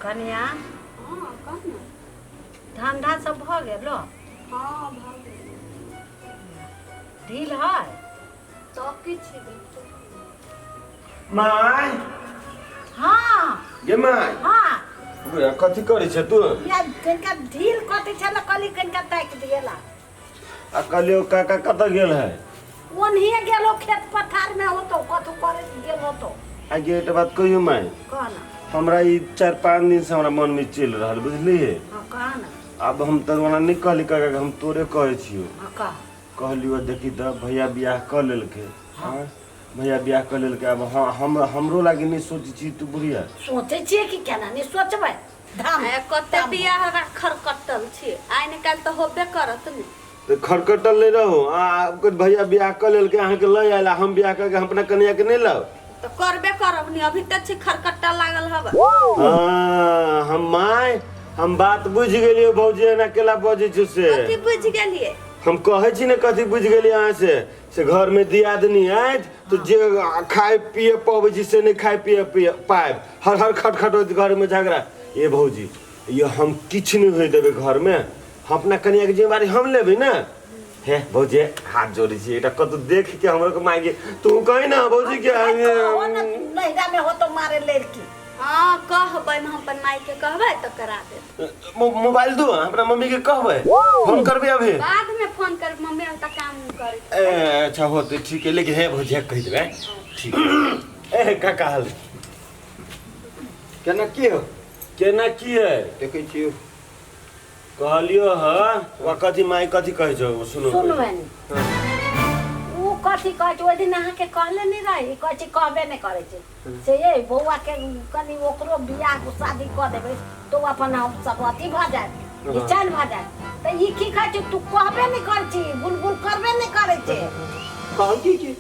कनिया हाँ कह ना। धंधा सब भ गेलो? हाँ भ गेल। ढील है? सब किछ माय हाँ गे माय हाँ कथी करै छ तू? या कनिका ढील कटे छल कली कनिका ताकि दिएला। आ कहलियो काका कतऽ गेल है? ओनहिए गेलो खेत पथार में होतो कथु करे गेल होतो। आगे एक बात कहियो माय, कहना हमरा ई 4-5 दिन से हमरा मन में चल रहल बुझली। हाँ कहना। अब हम तो वना नहीं कहली काका के, हम तोरे कहे छियो। हाँ कह। कहलियो देखी त भैया बियाह कर लेलके। हाँ भैया बियाह कर लेलके। अब हमरो लागी नहीं सोची छी तू बुढ़िया। सोचे छिए कि केना नहीं सोचबै। धाम कते बियाह राखर कटल छी आइ ने काल तो होबे करत ने। तो खरकटल नहीं रहो। भैया बियाह कर लेलके, अहाँ के लय आयला, हम बियाह करके हम अपना कन्या के नहीं लाओ तो करबे करब नहीं। अभी तक छी खरकट्टा लागल हबा। हाँ हम माय हम बात बुझ गेलियो भौजी एना केला बजे छ से। कथि बुझ गेलिए? हम कहे छी ने कथी बुझ गेलिए अहाँ से घर में दियादनी आयत तो जे खाए पिए पबै छी से नहीं खाए पिए पाएब। हर हर खटखट होइत घर में झगड़ा। ये भौजी ये हम किछ नहीं होय देबे घर में। हम अपना कन्या के जिम्मेदारी हम लेबे ना। हे भौजी हाथ जोड़ी छी एटा कत देख के हमरो को मांगे तू कहि ना भौजी के नैरा में हो तो मारे लड़की। हाँ कहबै हम अपन माई के कहबै तो करा दे। मोबाइल दो अपना मम्मी के कहबै, फोन करबे अभी। बाद में फोन कर मम्मी अब तक काम करे। अच्छा होते ठीक है लेकिन हे भौजी कहि देबे ठीक है। ए काका हाल केना की हो? केना की है देखै छियो कहलियो ह वा कथी माई कथी कहै छौ सुनो सुनबेन ऊ कथी कहै छै ओइ दिन अहाँ के कहले नहीं रही कहै छै कहबे नहीं करे छै से ये बौआ के कनी ओकरो बियाह शादी क देबै तो अपन हम सब अथी भ जाय विचार भ जाय। त ई की कहै छै तू कहबे नहीं कर छी बुलबुल करबे नहीं करे छै। कहल की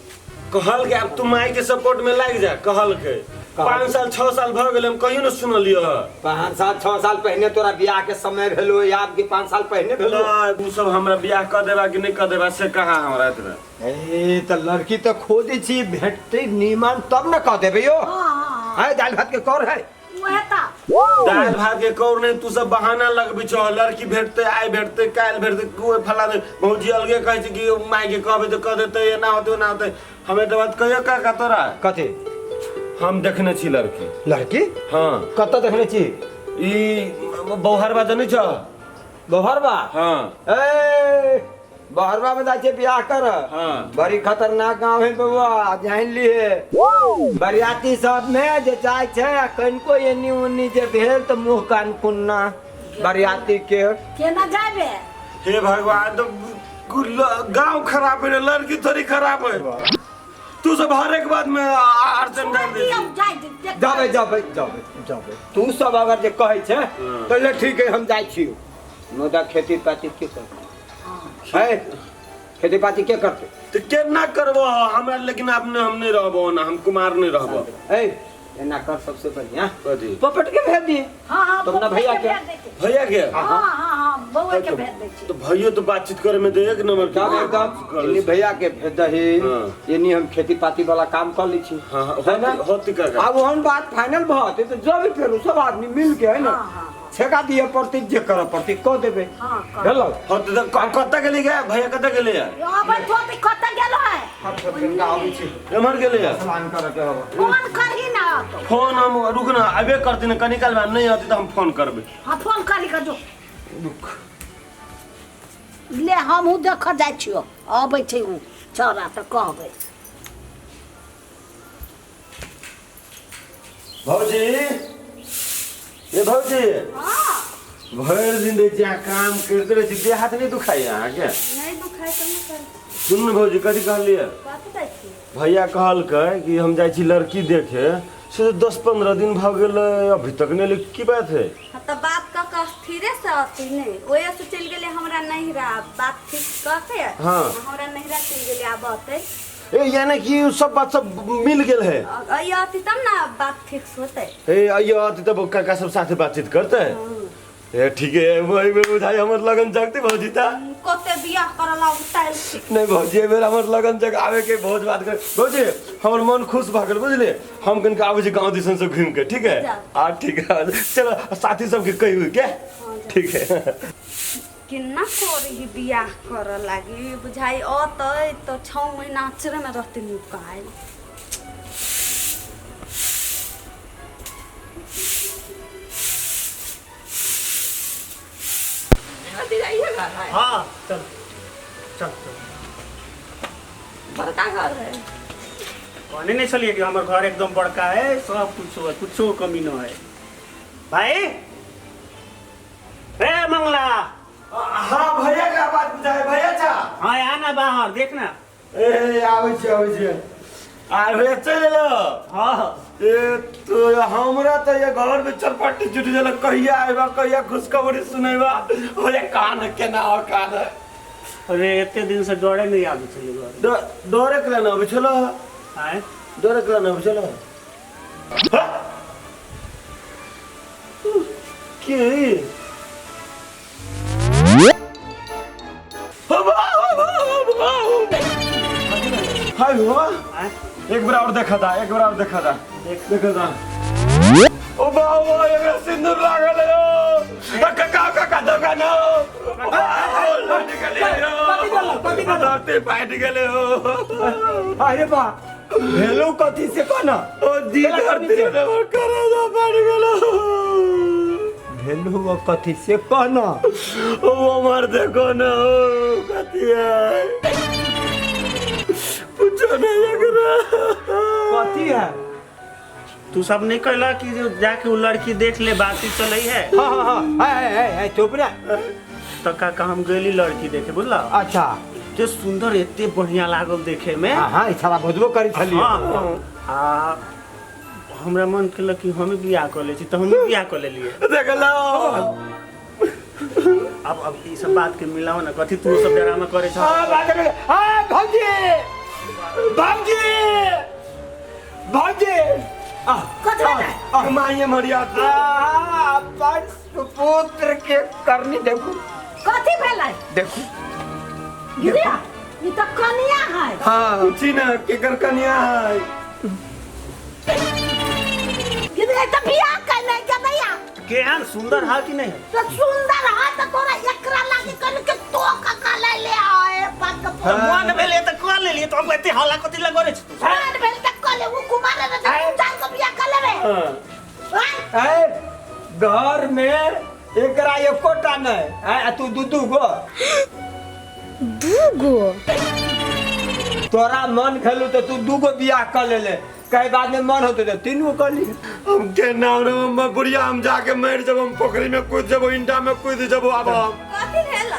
कहल के अब तू माई के सपोर्ट में लाग जा। कहल के 5 साल 6 साल भ गेल हम कहियो न सुनलियो ह। 5 साल 6 साल पहले तोरा बियाह के समय भेलो याद कि 5 साल पहले भेलो? तू सब हमरा बियाह क देबा कि नहीं क देबा से कहा हमरा इतना। ए त लड़की त खोजै छी भेटते नीमन तब न कह देबे यो। हां है दाल भात के कौर है ओहे ता दाल भात के कौर नहीं तू सब बहाना लगबी छ। लड़की भेटते आइ भेटते काल भेटते कोई फला दे भौजी अलगे कहै छै कि माई के कहबे तो कह देते एना होते ना होते। हमें तो बात कहियो काका तोरा कथी हम देखने छी लड़की। लड़की हाँ कत देखने छी? ई बौहरबा जनै छ? बहरबा? हाँ ए बहरबा में जाके बियाह कर। हाँ बड़ी खतरनाक गांव है बउआ जान लिए। बरियाती सब में जे जाय छै कनको एनी उनी जे भेल त मुंह कान कुन्ना बरियाती के केना जाबे। हे भगवान तो गांव खराब है लड़की थोड़ी खराब है। तू सब हर एक बात में अड़चन डाल दे। जाबे जाबे जाबे जाबे तू सब अगर जे कहै छै तो ले ठीक है हम जाय छियो। नोदा खेती पाती के कर है खेती पाती के करते तो केना करबो हमरा लेकिन अपने हम नहीं रहबो ना हम कुमार नहीं रहबो। ए एना कर सबसे बढ़िया कथी पपट के भेज दी। हां हां तुम ना भैया के भैया के हां हां हां बौआ के भेज दे छी। तो भैया तो बातचीत करे में दे एक नंबर के काम एकदम इनी भैया के भेज दही। इनी हम खेती पाती वाला काम कर ली छी। हां है ना? होती काका अब ओहन बात फाइनल भत तो जब फेर सब आदमी मिल के है ना छेका दिए पड़ती जे कर पड़ती कह देबे। हां हेलो होती तो कत्ता गेली गया भैया कत्ता गेले यार? अब तो कत गेलो है हाथ गंगा आवी छी एमहर गेले यार सलाम कर के हो। फोन करही ना तो। फोन हम रुकना अबे करती ना कनी काल में नहीं होती तो हम फोन करबे। हां फोन करी के जो रुक ले हमहू देख जाय छियो अबै छै उ छोरा त कहबै। भौजी ये भौजी हां भर दिन दे जा काम करते रहे देह हाथ नहीं दुखाई यहाँ के? नहीं दुखाई तो नहीं कर। सुन न भौजी कथी कहलिए कथि दै छी? भैया कहलकै कि हम जाइ छी लड़की देखे से 10-15 दिन भ गेल अभी तक नहीं लेकिन की बात है? हाँ तो बात का स्थिरे से अथी नहीं ओए से चल गेले हमरा नहीं रहा बात ठीक कहते। हाँ हमरा नहीं रहा चल गेले आब आते ए यानी कि सब बात सब मिल गेल है। अय आती तब ना बात ठीक होते। ए अयो अति तब काका सब साथे बातचीत करते। ए ठीक है वही में बुझाई हमर लगन जगती भौजी ता। कते बियाह करला टाइल से नहीं भौजी ए बेर हमर लगन जगह आवे के बहुत बात कर भौजी हमर मन खुश भ गेल बुझले हम कन के आबै छी गांव दिसन से घूम के ठीक है आ ठीक है चलो साथी सब के कहियो के ठीक है किन्ना कोरी बियाह कर लागी बुझाई तो 6 महीना अचरे में रहते निकाल हाँ चल चल चल बड़का घर है कहने नहीं चलिए कि हमारे घर एकदम बड़का है सब कुछ कमी न है भाई रे मंगला हां भैया का बात बुझाए भैया चा हाँ आना बाहर देखना ए आबै छी आ भैया चल लो हाँ ए तो हमरा तो ये घर में चरपट्टी जुट जल कहिया आइबा कहिया खुशखबरी सुनाइबा ओए कान के ना और कान अरे इतने दिन से डरे नहीं आगे चले घर डरे के ना बुझलो आए डरे के ना बुझलो के हाय हुआ एक बार और देखा था देखा था ओ बाबा ये सिंदूर लागल हो काका दुकान हो निकले फाइट गेले हो अरे बा भेलू कथी से कहना ओ दी धरती ने करे जा फाइट गेलो भेलू कथी से कहना ओ हमार देखो ना कथी है पूछो नहीं एकरा कथी है तू सब नहीं कहला कि जो जाके वो लड़की देख ले बात ही चल रही है हाँ है चुप ना तो का हम गली लड़की देखे बुझला अच्छा जो सुंदर इतने बढ़िया लागल देखे में हाँ इच्छा भजबो करी छली आ हमरा मन के कि हम बियाह कर ले तो हम बियाह कर लेलिए देख लो अब ये सब बात के मिलाओ ना कथी तू सब ड्रामा करे छ हाँ बात कर हाँ भौजी कथी माये मरिया अपन सुपुत्र के करनी देखू कथी भेलै देखू गिरिया ई त कनिया है हाँ पूछी ना केकर कन्या है गिरिया त बियाह कैले गदैया केहन सुंदर है कि नहीं तो सुंदर है तो तोरा एकरा लागी कन के तो का ले आए पक मन भेले त कर लेलिए तो अब एते हल्ला कथी लगो रे तू मन भेल त कले वो कुमार रे चाल को बियाह कर लेबे है घर में एकरा एकोटा नहीं है तू दू गो तोरा मन खेलू तो तू 2 गो बियाह कर ले कई बाद में मन होते तो 3 गो कर ली हम के नाम रे हम बुढ़िया हम जाके मर जब हम पोखरी में कूद जब इंटा में कूद जब अब हम कथी भेला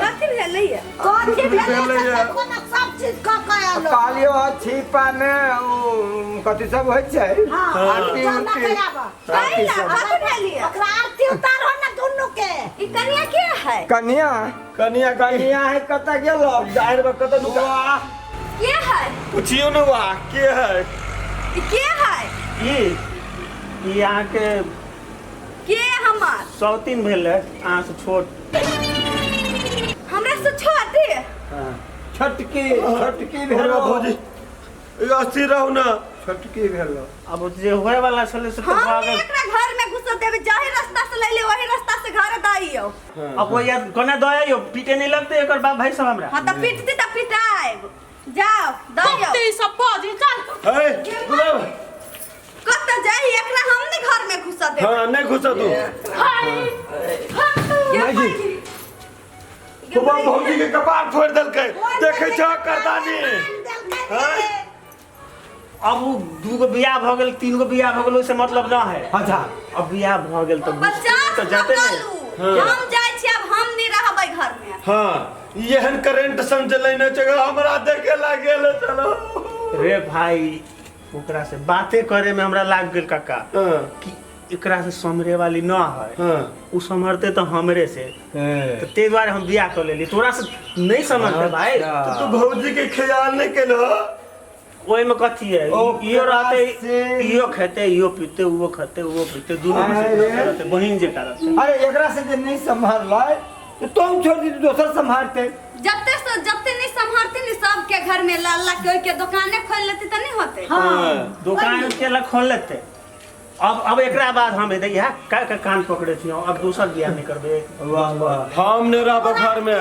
कथी भेलैया कथी भेलै कोन सब चीज का आलो कालियो छिपा में कथी सब होय छै हां आरती जाना उरती कराबा कैला कथी भेलिया ओकरा आरती उतारो ना दुनु के ई कनिया के है कनिया है कत गेलो जाहिर बा कत नुका के है पूछियो न वा के है ई के है ई यहाँ के हमार सौतीन भेले अहाँ से छोट हमरा से छोटी छटकी अरे भेलो भौजी अस्थिर रहू ना छटकी भेलो अब जे होए वाला छले से तो हम भागल एकरा घर में घुस देबे जाहि रास्ता से ले ले वही रास्ता से घर दाइयो अब वो यार कोना दया पीटे नहीं लगते एकर बाप भाई सब हमरा हां त पीटती त पिटाइब जाओ दाइयो कत्ते सब पाजी चल ए बुलाओ कत जाई एकरा हमने घर में घुस देबे हां नहीं घुसा तू नहीं तो भौजी के कपार फोड़ देलकै देखे छ करदानी अब वो 2 गो बियाह भ गेल 3 गो बियाह भ गेल ओसे मतलब ना है अच्छा अब बियाह भ गेल तो बच्चा जाते नहीं हम जाय छी अब हम नहीं रहबै घर में हां एहन करंट समझले न छ हमरा देखे लागेल चलो रे भाई ओकरा से बातें करे में हमरा लाग गेल काका हां कि एकरा से समरे वाली ना है हां उ समरते तो हमरे से तो ते द्वारा हम बियाह कर लेली तोरा से नहीं समझते भाई तू भौजी के ख्याल नहीं केलो ओए में कथी है इयो रहते इयो खेते इयो पीते वो खाते वो पीते दोनों में से रहते बहिन जे करते अरे एकरा से जे नहीं संभाल लै तो तुम छोड़ दी दोसर संभालते। जबते नहीं संभालती नहीं सबके घर में लाला के दुकानें खोल लेती तो नहीं होते। हाँ दुकान के ला खोल लेते। अब एकरा बाद हम दैया का कान पकड़े छी अब दूसर बियाह नहीं करबे। वाह वाह। हम नहीं रहब घर में।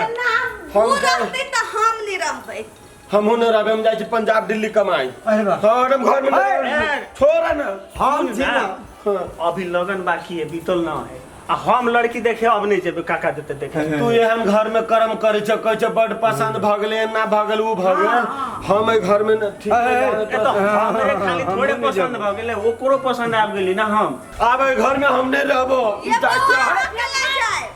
वो रहते तो हम नहीं रहबे। हम नहीं रहब, हम जाए पंजाब दिल्ली कमाई। अरे वाह। हम घर में छोड़ा ना। हम छी ना। अभी लगन बाकी है, बीतल ना है। आ हम लड़की देखे अब नहीं जेबे, काका देते देखे। तू ये हम घर में कर्म करे छ, कहे छ बड़ पसंद भगले ना भगल उ भगल। हम ए घर में न ठीक है तो हमरे खाली थोड़े पसंद भ गेले, ओकरो पसंद आब गेली ना। हम आब ए घर में हम नहीं रहबो। ये बात जाए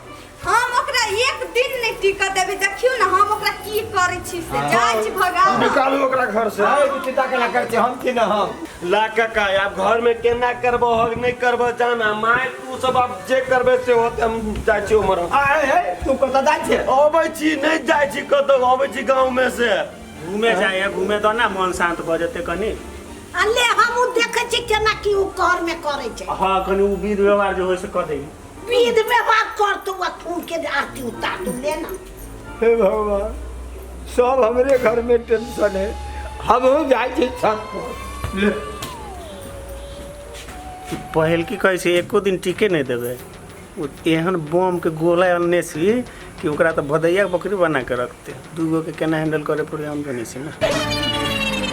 हम ओकरा एक दिन नहीं टिकट देबे। देखियो ना हम ओकरा की करे छी से जाय छी भगा निकालू ओकरा घर से। हाय चिंता के ला करते हम छी ना। हम ला काका अब घर में केना करबो हक नहीं करबो जाना माय तू सब अब जे करबे से होते। हम जाय छी उमर। तू कत जाय छे? अबै छी नहीं जाय छी कतो, अबै छी गांव में से। घूमे जाए, घूमे दो ना, मन शांत भ जते कनी। अल्ले हम देखे छी केना की उ घर में करे छै। हां कनी उ विध व्यवहार जो होय से क देई। विध व्यवहार कर तू फूल के आरती उतार तू लेना। हे भगवान सब हमरे घर में टेंशन है। हम जाय छी छत ले। पहल की कहै छै एको दिन टिके नहीं देबे। एहन बम के गोला अनने छी कि ओकरा तो भदैया बकरी बना के रखते। दूगो के केना हैंडल करे पड़े हम जने छी ना।